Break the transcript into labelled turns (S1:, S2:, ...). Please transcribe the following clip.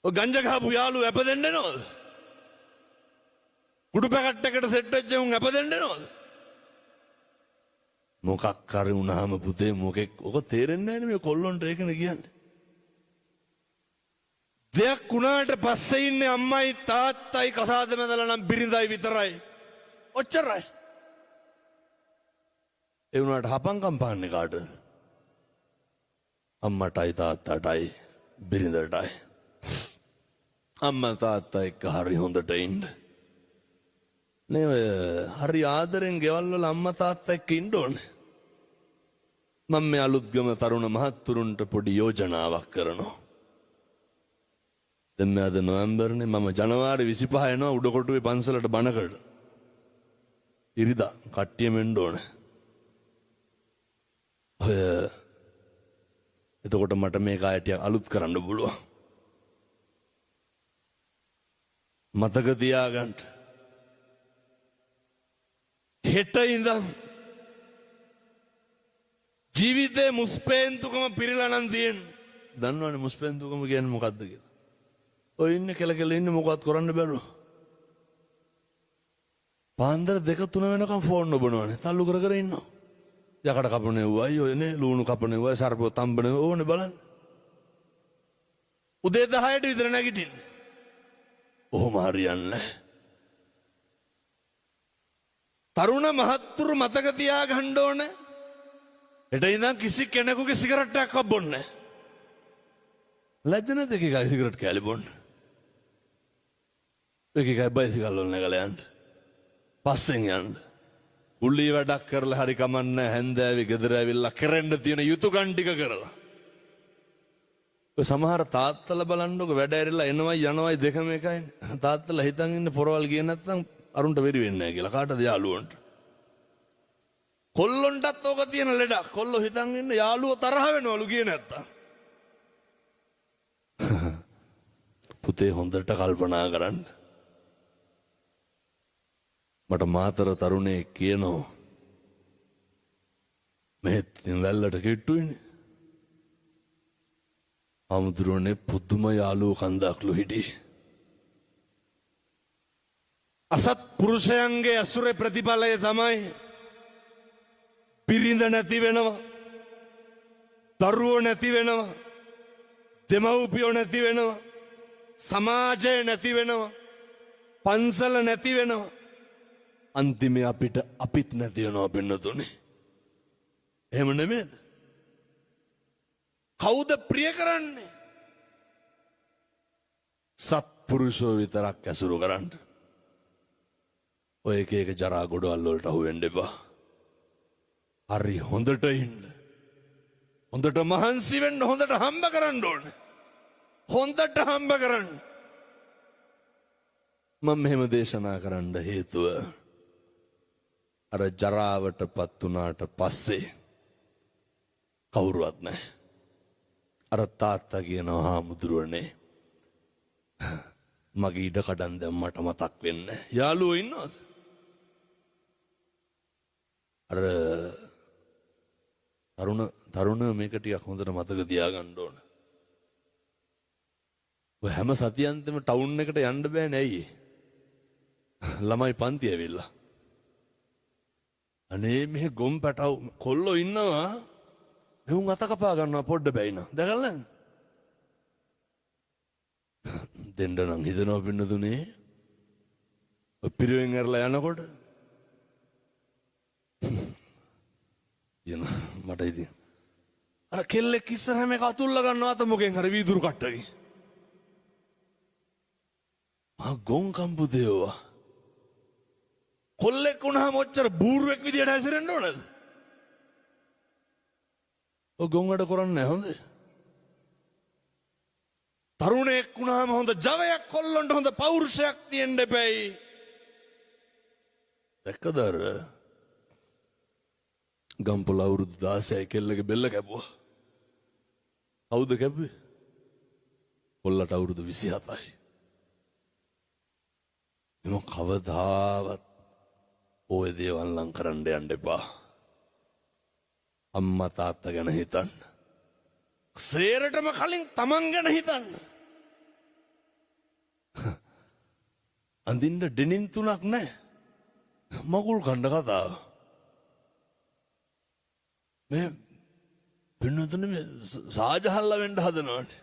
S1: ඔය ගංජා ගහපු යාළුවෝ ඇපදෙන්න එනවද? කුඩු පැකට් එකට සෙට් වෙච්ච උන් ඇපදෙන්න එනවද? මොකක් කරි වුණාම පුතේ මොකෙක් ඔක තේරෙන්නේ නැහැ නේ මේ කොල්ලොන්ට ඒකනේ කියන්නේ. දෙයක් වුණාට පස්සේ ඉන්නේ අම්මයි තාත්තයි කසාද මැදලා නම් බිරිඳයි විතරයි. ඔච්චරයි. ඒ වුණාට හපංකම් පාන්නේ කාටද? අම්මටයි තාත්තටයි බිරිඳටයි. අම්මා තාත්තා එක්ක හරි හොඳට ඉන්න. නේ ඔය හරි ආදරෙන් ගෙවල් වල අම්මා තාත්තා එක්ක ඉන්න ඕනේ. මම මේ අලුත්ගම තරුණ මහත්තුරුන්ට පොඩි යෝජනාවක් කරනවා. දැන් මේ අද නොවැම්බර්නේ මම ජනවාරි 25 එනවා උඩකොටුවේ පන්සලට බණකට. ඉරිදා කට්ටියම එන්න ඕනේ. ඔය එතකොට මට මේක ආයෙත් අලුත් කරන්න පුළුවන්. මතක තියාගන්න. හෙට ඉඳන් ජීවිතේ මුස්පේන්තුකම පිරিলা නම් තියෙන්නේ. දන්නවනේ මුස්පේන්තුකම කියන්නේ මොකද්ද කියලා. ඔය ඉන්නේ කෙල ඉන්නේ මොකවත් කරන්න බැරුව. පාන්දර 2-3 වෙනකම් ෆෝන් නොබනවනේ. තල්ලු කර කර ඉන්නවා. යකඩ කපනේ වයි ඔයනේ ලුණු කපනේ වයි සර්පෝ තම්බනේ ඕනේ බලන්න. උදේ 10ට විතර නැගිටින්නේ. ඔහොම හරියන්නේ. තරුණ මහත්තුරු මතක තියාගන්න ඕනේ. එට ඉඳන් කිසි කෙනෙකුගේ සිගරට් එකක් බොන්නේ නැහැ. ලැජ්ජ නැද්ද එකයි සිගරට් කෑලි බොන්න? එකයි බයිසිකල් වල නැගලා යන්න. පස්සෙන් යන්න. උල්ලි වැඩක් කරලා හරි කමන්නේ හැන්දෑවි ගෙදර ඇවිල්ලා කරන්න තියෙන යුතුයකම් ටික කරලා. ඔය සමහර තාත්තලා බලන්නකො වැඩ ඇරිලා එනවයි යනවයි දෙකම එකයිනේ. තාත්තලා හිතන් ඉන්නේ පොරවල් ගියේ නැත්නම් අරුන්ට වෙරි වෙන්නේ නැහැ කියලා. කාටද යාළුවන්ට? කොල්ලොන්ටත් ඕක තියෙන ලෙඩක්. කොල්ලෝ හිතන් ඉන්නේ යාළුවෝ තරහ වෙනවලු ගියේ නැත්තම්. පුතේ හොඳට කල්පනා කරන්න. මට මාතර තරුණේ කියනවා මෙහෙත් වැල්ලට කිට්ටුයිනේ. අමුදුරනේ පුදුම යාළුවෝ කන්දක්ලු හිටි. අසත් පුරුෂයන්ගේ අසුරේ ප්‍රතිඵලය තමයි බිරිඳ නැති වෙනවා, දරුවෝ නැති වෙනවා, දෙමව්පියෝ නැති වෙනවා, සමාජය නැති වෙනවා, පන්සල නැති වෙනවා. අන්තිමේ අපිත් නැති වෙනවා පින්නතුනේ. එහෙම නෙමෙයිද? කවුද ප්‍රිය කරන්නේ? සත්පුරුෂෝ විතරක් ඇසුරු කරන්න. ඔය එක ජරා ගොඩවල් වලට අහු වෙන්න එපා. හරි හොඳට ඉන්න. හොඳට මහන්සි වෙන්න, හොඳට හම්බ කරන්න ඕනේ. හොඳට හම්බ කරන්න. මම මෙහෙම දේශනා කරන්න හේතුව අර ජරාවටපත් වුණාට පස්සේ කවුරුවත් නැහැ. අර තාත්තා කියනවා හාමුදුරුවනේ මගේ ඉඩ කඩන් දැන් මට මතක් වෙන්නේ. යාළුවෝ ඉන්නවද? අර තරුණ මේක ටිකක් හොඳට මතක තියාගන්න ඕන. ඔය හැම සතියන්තෙම ටවුන් එකට යන්න බෑනේ ඇයි? ළමයි පන්ති ඇවිල්ලා. අනේ මෙහෙ ගොම් පැටව කොල්ලෝ ඉන්නවා. එහුන් අත කපා ගන්නවා පොඩ්ඩ බැයින. දැකලා දෙන්න නම් හිතනවා පින්නතුනේ. ඔය පිරුවෙන් ඇරලා යනකොට යන මට ඉතින් අර කෙල්ලෙක් ඉස්සරහම එක අතුල්ලා ගන්නවා අත මොකෙන් හරි වීදුරු කට්ටකින්. ගොන් කම්පුදේවා. කොල්ලෙක් වුණාම ඔච්චර බූරුවෙක් විදියට හැසිරෙන්න ඕනද? ඔය ගොන් වැඩ කරන්නේ නැහැ හොඳ. තරුණයෙක් වුණාම හොඳ ජවයක් කොල්ලන්ට හොඳ පෞරුෂයක් තියෙන්න එපැයි. දැක්කද අර ගම්පොළ අවුරුදු 16 කෙල්ලගේ බෙල්ල කැපුවා. කවුද කැපුවේ? කොල්ලට අවුරුදු 27යි. එම කවදාවත් ඔය දේවල් ලං කරන්න යන්න එපා. අම්මා තාත්තා ගැන හිතන්න. සේරටම කලින් තමන් ගැන හිතන්න. අඳින්න ඩෙනිම් 3ක් නැහැ. මගුල් කණ්ඩ කතාව. මේ පින්නතුනේ මේ සාජහල්ලා වෙන්න හදනවානේ.